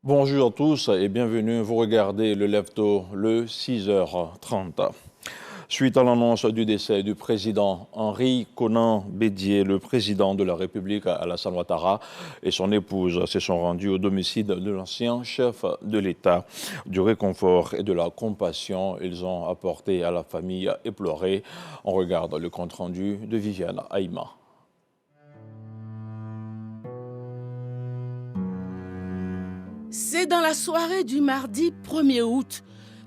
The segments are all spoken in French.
Bonjour à tous et bienvenue. Vous regardez le Lève-Tôt, le 6h30. Suite à l'annonce du décès du président Henri Konan Bédié, le président de la République Alassane Ouattara et son épouse se sont rendus au domicile de l'ancien chef de l'État. Du réconfort et de la compassion, ils ont apporté à la famille éplorée. On regarde le compte-rendu de Viviane Aïma. C'est dans la soirée du mardi 1er août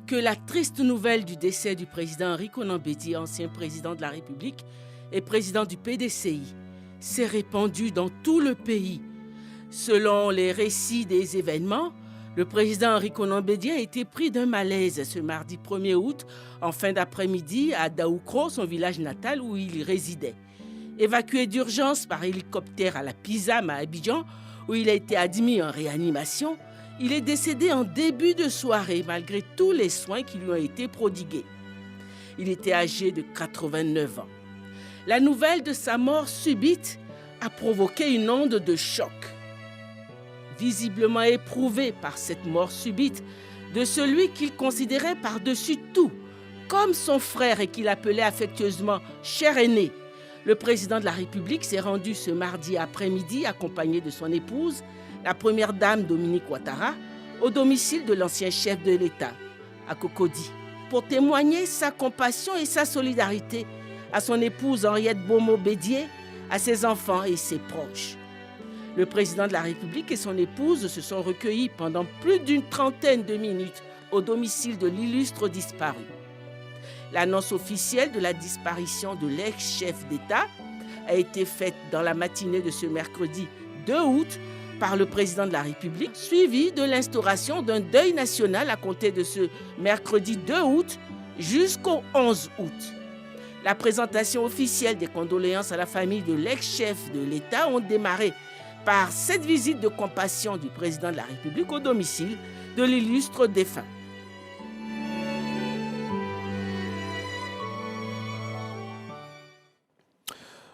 que la triste nouvelle du décès du président Henri Konan Bédié, ancien président de la République et président du PDCI, s'est répandue dans tout le pays. Selon les récits des événements, le président Henri Konan Bédié a été pris d'un malaise ce mardi 1er août en fin d'après-midi à Daoukro, son village natal où il résidait. Évacué d'urgence par hélicoptère à la Pizam à Abidjan, où il a été admis en réanimation, il est décédé en début de soirée malgré tous les soins qui lui ont été prodigués. Il était âgé de 89 ans. La nouvelle de sa mort subite a provoqué une onde de choc. Visiblement éprouvé par cette mort subite de celui qu'il considérait par-dessus tout comme son frère et qu'il appelait affectueusement « cher aîné », le président de la République s'est rendu ce mardi après-midi accompagné de son épouse, la première dame Dominique Ouattara, au domicile de l'ancien chef de l'État, à Cocody, pour témoigner sa compassion et sa solidarité à son épouse Henriette Bomo Bédié, à ses enfants et ses proches. Le président de la République et son épouse se sont recueillis pendant plus d'une trentaine de minutes au domicile de l'illustre disparu. L'annonce officielle de la disparition de l'ex-chef d'État a été faite dans la matinée de ce mercredi 2 août par le président de la République, suivie de l'instauration d'un deuil national à compter de ce mercredi 2 août jusqu'au 11 août. La présentation officielle des condoléances à la famille de l'ex-chef de l'État ont démarré par cette visite de compassion du président de la République au domicile de l'illustre défunt.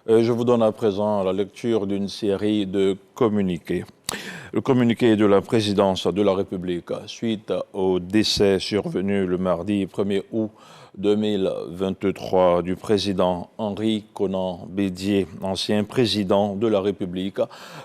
Je vous donne à présent la lecture d'une série de communiqués. Le communiqué de la présidence de la République suite au décès survenu le mardi 1er août 2023 du président Henri Konan Bédié, ancien président de la République.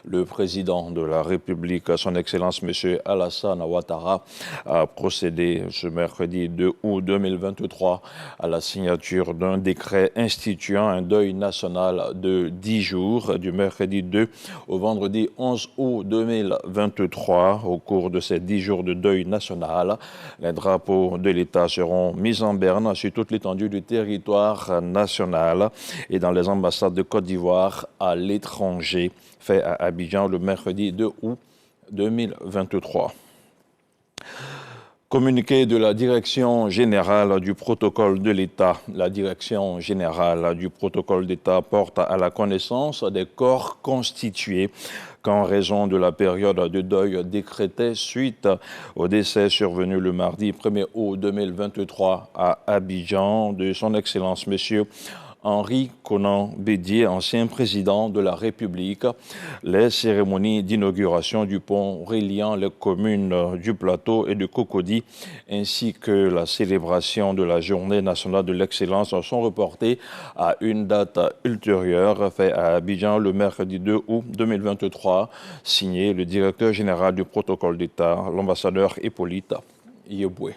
Le président de la République, son Excellence M. Alassane Ouattara, a procédé ce mercredi 2 août 2023 à la signature d'un décret instituant un deuil national de 10 jours du mercredi 2 au vendredi 11 août 2023. Au cours de ces 10 jours de deuil national, les drapeaux de l'État seront mis en berne sur toute l'étendue du territoire national et dans les ambassades de Côte d'Ivoire à l'étranger, fait à Abidjan le mercredi 2 août 2023. Communiqué de la Direction générale du protocole de l'État. La Direction générale du protocole d'État porte à la connaissance des corps constitués qu'en raison de la période de deuil décrétée suite au décès survenu le mardi 1er août 2023 à Abidjan de son Excellence Monsieur Henri Konan Bédié, ancien président de la République, les cérémonies d'inauguration du pont reliant les communes du Plateau et de Cocody, ainsi que la célébration de la Journée nationale de l'excellence sont reportées à une date ultérieure, fait à Abidjan le mercredi 2 août 2023, signé le directeur général du protocole d'État, l'ambassadeur Hippolyte Yeboué.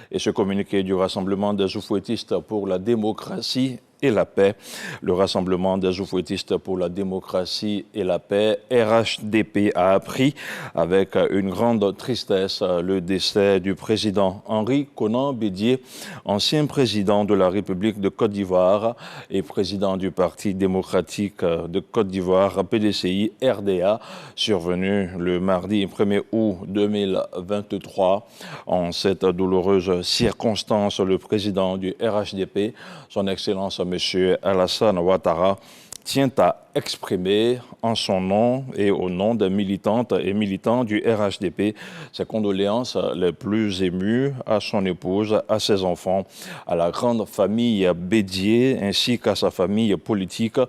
Et ce communiqué du Rassemblement des oufouettistes pour la démocratie et la paix. Le Rassemblement des oufouettistes pour la démocratie et la paix, RHDP, a appris avec une grande tristesse le décès du président Henri Konan Bédié, ancien président de la République de Côte d'Ivoire et président du Parti démocratique de Côte d'Ivoire, PDCI RDA, survenu le mardi 1er août 2023. En cette douloureuse circonstance, le président du RHDP, son Excellence M. Alassane Ouattara, tient à exprimer en son nom et au nom des militantes et militants du RHDP ses condoléances les plus émues à son épouse, à ses enfants, à la grande famille Bédié ainsi qu'à sa famille politique,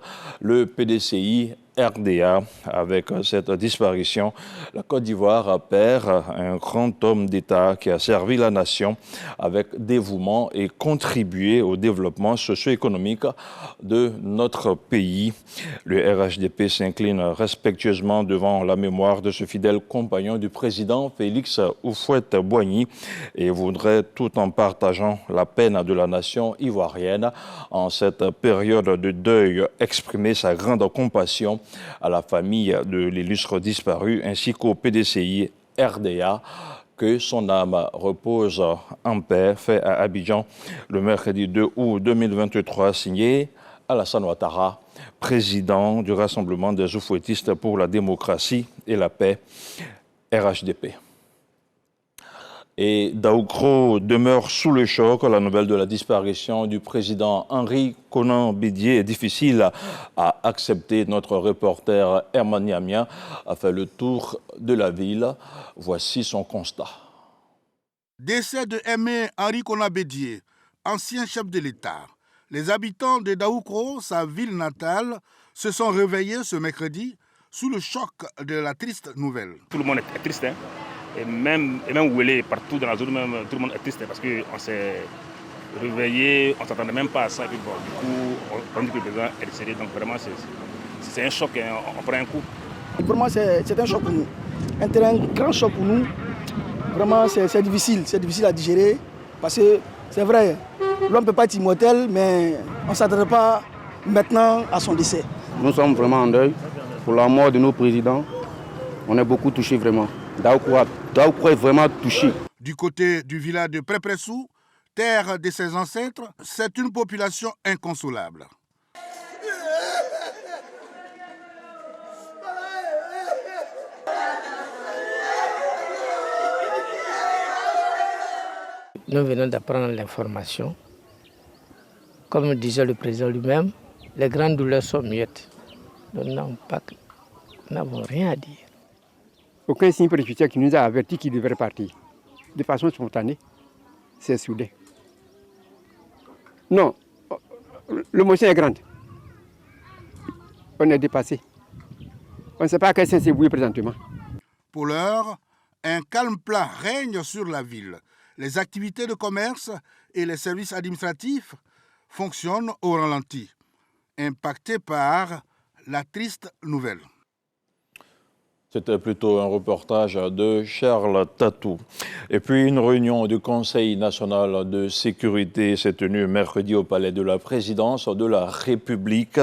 le PDCI RDA. Avec cette disparition, la Côte d'Ivoire perd un grand homme d'État qui a servi la nation avec dévouement et contribué au développement socio-économique de notre pays. Le RHDP s'incline respectueusement devant la mémoire de ce fidèle compagnon du président Félix Houphouët-Boigny et voudrait, tout en partageant la peine de la nation ivoirienne en cette période de deuil, exprimer sa grande compassion à la famille de l'illustre disparu ainsi qu'au PDCI RDA. Que son âme repose en paix, fait à Abidjan le mercredi 2 août 2023, signé Alassane Ouattara, président du Rassemblement des Oufouettistes pour la démocratie et la paix, RHDP. Et Daoukro demeure sous le choc. La nouvelle de la disparition du président Henri Konan Bédié est difficile à accepter. Notre reporter Herman Niamia a fait le tour de la ville. Voici son constat. Décès de Aimé Henri Konan Bédié, ancien chef de l'État. Les habitants de Daoukro, sa ville natale, se sont réveillés ce mercredi sous le choc de la triste nouvelle. Tout le monde est triste, hein? Et même où elle est, partout dans la zone, même, tout le monde est triste parce qu'on s'est réveillé, on ne s'attendait même pas à ça. Et puis bon, du coup, on dit que le président est décédé. Donc vraiment, c'est un choc, hein, on prend un coup. Pour moi, c'est un choc pour nous. Un grand choc pour nous. Vraiment, c'est difficile à digérer. Parce que c'est vrai, l'homme ne peut pas être immortel, mais on ne s'attendait pas maintenant à son décès. Nous sommes vraiment en deuil pour la mort de nos présidents. On est beaucoup touchés vraiment. Daoukro est vraiment touché. Du côté du village de Prépressou, terre de ses ancêtres, c'est une population inconsolable. Nous venons d'apprendre l'information. Comme disait le président lui-même, les grandes douleurs sont muettes. Nous n'avons rien à dire. Aucun signe préjudiciel qui nous a averti qu'il devrait partir. De façon spontanée, c'est soudain. Non, l'émotion est grande. On est dépassé. On ne sait pas à quel sens c'est voué présentement. Pour l'heure, un calme plat règne sur la ville. Les activités de commerce et les services administratifs fonctionnent au ralenti, impactés par la triste nouvelle. C'était plutôt un reportage de Charles Tatou. Et puis une réunion du Conseil national de sécurité s'est tenue mercredi au Palais de la Présidence de la République.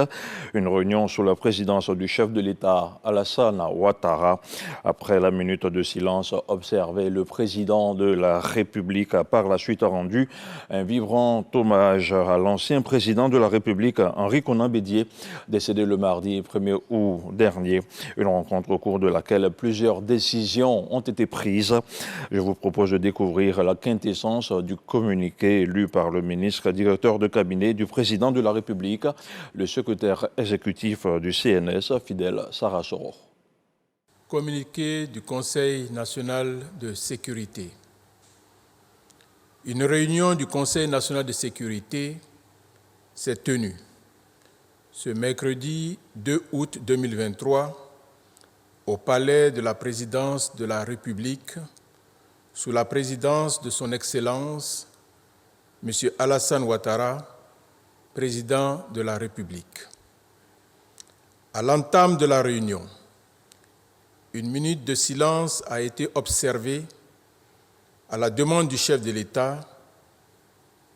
Une réunion sous la présidence du chef de l'État, Alassane Ouattara. Après la minute de silence observée, le président de la République a par la suite rendu un vibrant hommage à l'ancien président de la République, Henri Konan Bédié, décédé le mardi 1er août dernier. Une rencontre au cours de laquelle plusieurs décisions ont été prises. Je vous propose de découvrir la quintessence du communiqué lu par le ministre directeur de cabinet du président de la République, le secrétaire exécutif du CNS, Fidèle Sarasoro. Communiqué du Conseil national de sécurité. Une réunion du Conseil national de sécurité s'est tenue ce mercredi 2 août 2023 au Palais de la Présidence de la République, sous la présidence de son Excellence, M. Alassane Ouattara, président de la République. À l'entame de la réunion, une minute de silence a été observée à la demande du chef de l'État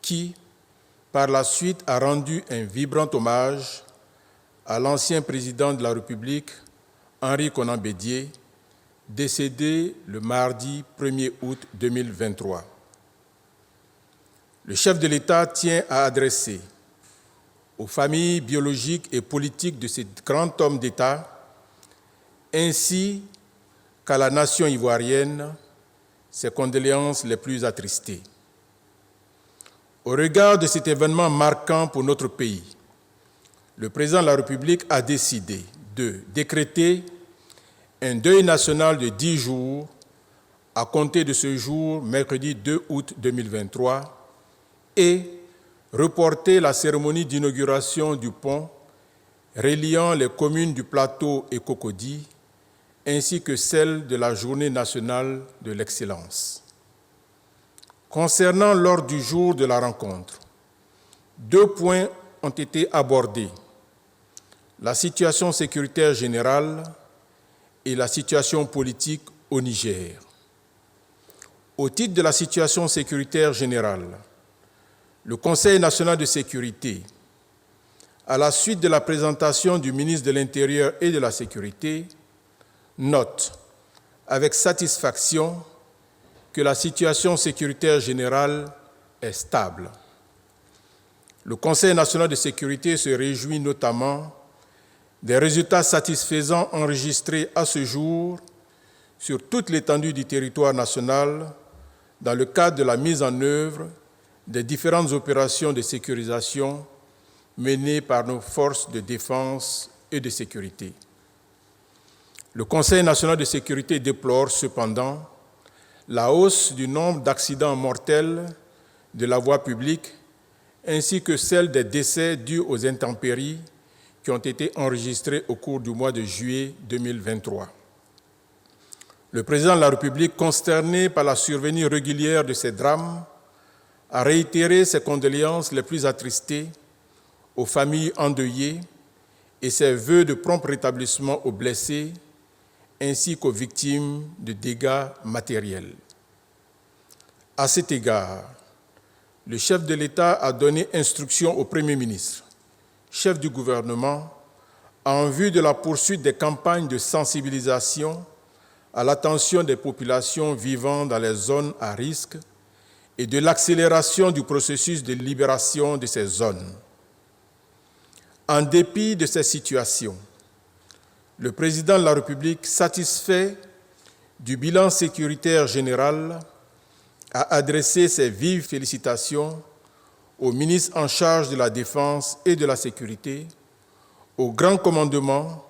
qui, par la suite, a rendu un vibrant hommage à l'ancien président de la République, Henri Konan Bédié, décédé le mardi 1er août 2023. Le chef de l'État tient à adresser aux familles biologiques et politiques de ce grand homme d'État, ainsi qu'à la nation ivoirienne, ses condoléances les plus attristées. Au regard de cet événement marquant pour notre pays, le président de la République a décidé de décréter un deuil national de 10 jours à compter de ce jour, mercredi 2 août 2023, et reporter la cérémonie d'inauguration du pont reliant les communes du Plateau et Cocody, ainsi que celle de la Journée nationale de l'excellence. Concernant l'ordre du jour de la rencontre, 2 points ont été abordés: la situation sécuritaire générale et la situation politique au Niger. Au titre de la situation sécuritaire générale, le Conseil national de sécurité, à la suite de la présentation du ministre de l'Intérieur et de la Sécurité, note avec satisfaction que la situation sécuritaire générale est stable. Le Conseil national de sécurité se réjouit notamment des résultats satisfaisants enregistrés à ce jour sur toute l'étendue du territoire national dans le cadre de la mise en œuvre des différentes opérations de sécurisation menées par nos forces de défense et de sécurité. Le Conseil national de sécurité déplore cependant la hausse du nombre d'accidents mortels de la voie publique ainsi que celle des décès dus aux intempéries qui ont été enregistrés au cours du mois de juillet 2023. Le président de la République, consterné par la survenue régulière de ces drames, a réitéré ses condoléances les plus attristées aux familles endeuillées et ses vœux de prompt rétablissement aux blessés ainsi qu'aux victimes de dégâts matériels. À cet égard, le chef de l'État a donné instruction au Premier ministre, chef du gouvernement, en vue de la poursuite des campagnes de sensibilisation à l'attention des populations vivant dans les zones à risque et de l'accélération du processus de libération de ces zones. En dépit de ces situations, le président de la République, satisfait du bilan sécuritaire général, a adressé ses vives félicitations au ministre en charge de la Défense et de la Sécurité, au Grand Commandement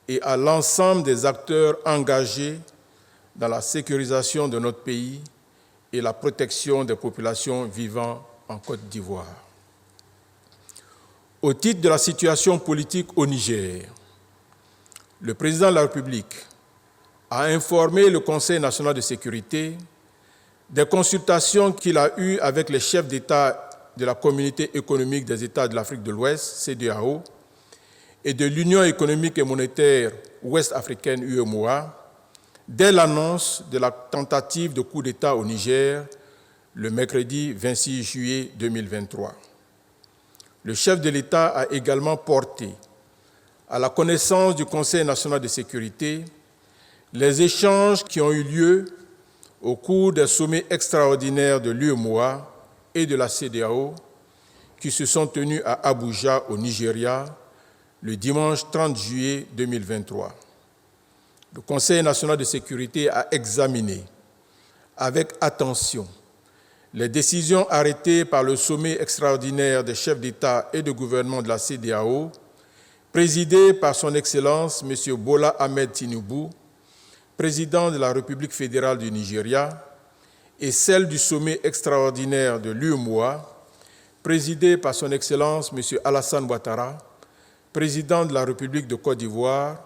et à l'ensemble des acteurs engagés dans la sécurisation de notre pays et la protection des populations vivant en Côte d'Ivoire. Au titre de la situation politique au Niger, le président de la République a informé le Conseil national de sécurité des consultations qu'il a eues avec les chefs d'État de la Communauté économique des États de l'Afrique de l'Ouest, CEDEAO, et de l'Union économique et monétaire ouest-africaine, UEMOA, dès l'annonce de la tentative de coup d'État au Niger le mercredi 26 juillet 2023. Le chef de l'État a également porté à la connaissance du Conseil national de sécurité les échanges qui ont eu lieu au cours des sommets extraordinaires de l'UEMOA et de la CEDEAO qui se sont tenus à Abuja, au Nigeria, le dimanche 30 juillet 2023. Le Conseil national de sécurité a examiné avec attention les décisions arrêtées par le sommet extraordinaire des chefs d'État et de gouvernement de la CEDEAO, présidé par son Excellence M. Bola Ahmed Tinubu, président de la République fédérale du Nigeria, et celle du sommet extraordinaire de l'UEMOA, présidé par son Excellence M. Alassane Ouattara, président de la République de Côte d'Ivoire,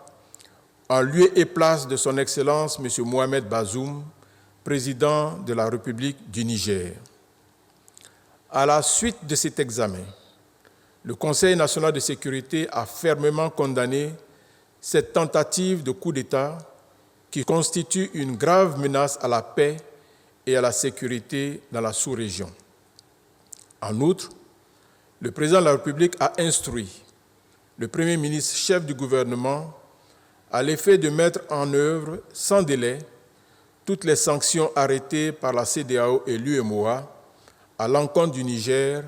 en lieu et place de son Excellence M. Mohamed Bazoum, président de la République du Niger. À la suite de cet examen, le Conseil national de sécurité a fermement condamné cette tentative de coup d'État qui constitue une grave menace à la paix et à la sécurité dans la sous-région. En outre, le président de la République a instruit le Premier ministre, chef du gouvernement, à l'effet de mettre en œuvre sans délai toutes les sanctions arrêtées par la CEDEAO et l'UEMOA à l'encontre du Niger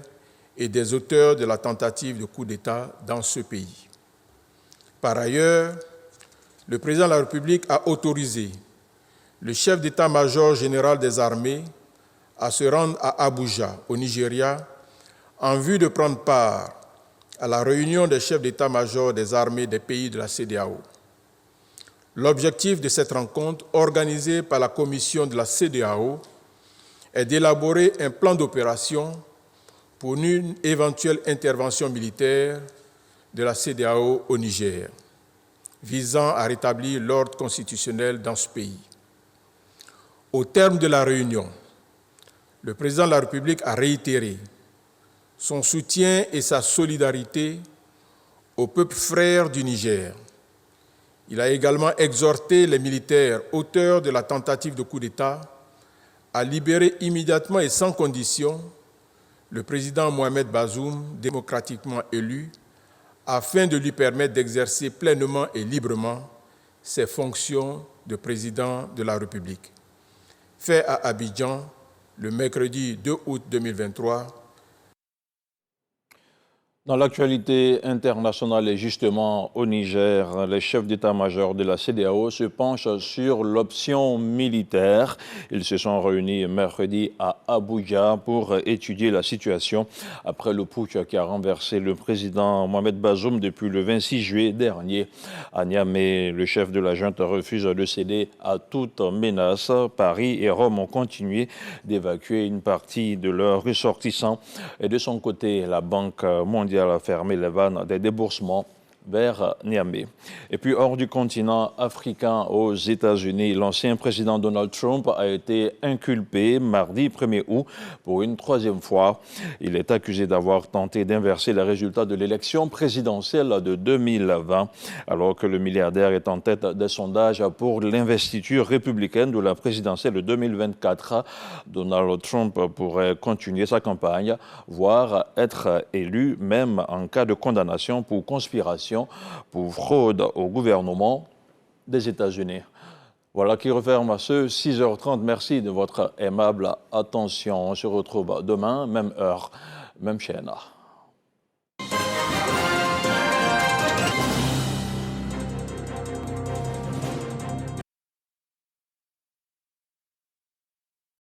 et des auteurs de la tentative de coup d'État dans ce pays. Par ailleurs, le président de la République a autorisé le chef d'état-major général des armées à se rendre à Abuja, au Nigeria, en vue de prendre part à la réunion des chefs d'état-major des armées des pays de la CEDEAO. L'objectif de cette rencontre, organisée par la commission de la CEDEAO, est d'élaborer un plan d'opération pour une éventuelle intervention militaire de la CEDEAO au Niger, visant à rétablir l'ordre constitutionnel dans ce pays. Au terme de la réunion, le président de la République a réitéré son soutien et sa solidarité au peuple frère du Niger. Il a également exhorté les militaires auteurs de la tentative de coup d'État à libérer immédiatement et sans condition le président Mohamed Bazoum, démocratiquement élu, afin de lui permettre d'exercer pleinement et librement ses fonctions de président de la République. Fait à Abidjan le mercredi 2 août 2023. Dans l'actualité internationale et justement au Niger, les chefs d'état-major de la CEDEAO se penchent sur l'option militaire. Ils se sont réunis mercredi à Abuja pour étudier la situation après le putsch qui a renversé le président Mohamed Bazoum depuis le 26 juillet dernier. À Niamey, le chef de la junte refuse de céder à toute menace. Paris et Rome ont continué d'évacuer une partie de leurs ressortissants. Et de son côté, la Banque mondiale a fermé les vannes des déboursements vers Niamey. Et puis hors du continent africain, aux États-Unis, l'ancien président Donald Trump a été inculpé mardi 1er août pour une troisième fois. Il est accusé d'avoir tenté d'inverser les résultats de l'élection présidentielle de 2020, alors que le milliardaire est en tête des sondages pour l'investiture républicaine de la présidentielle de 2024. Donald Trump pourrait continuer sa campagne, voire être élu même en cas de condamnation pour conspiration pour fraude au gouvernement des États-Unis. Voilà qui referme ce 6h30. Merci de votre aimable attention. On se retrouve demain, même heure, même chaîne.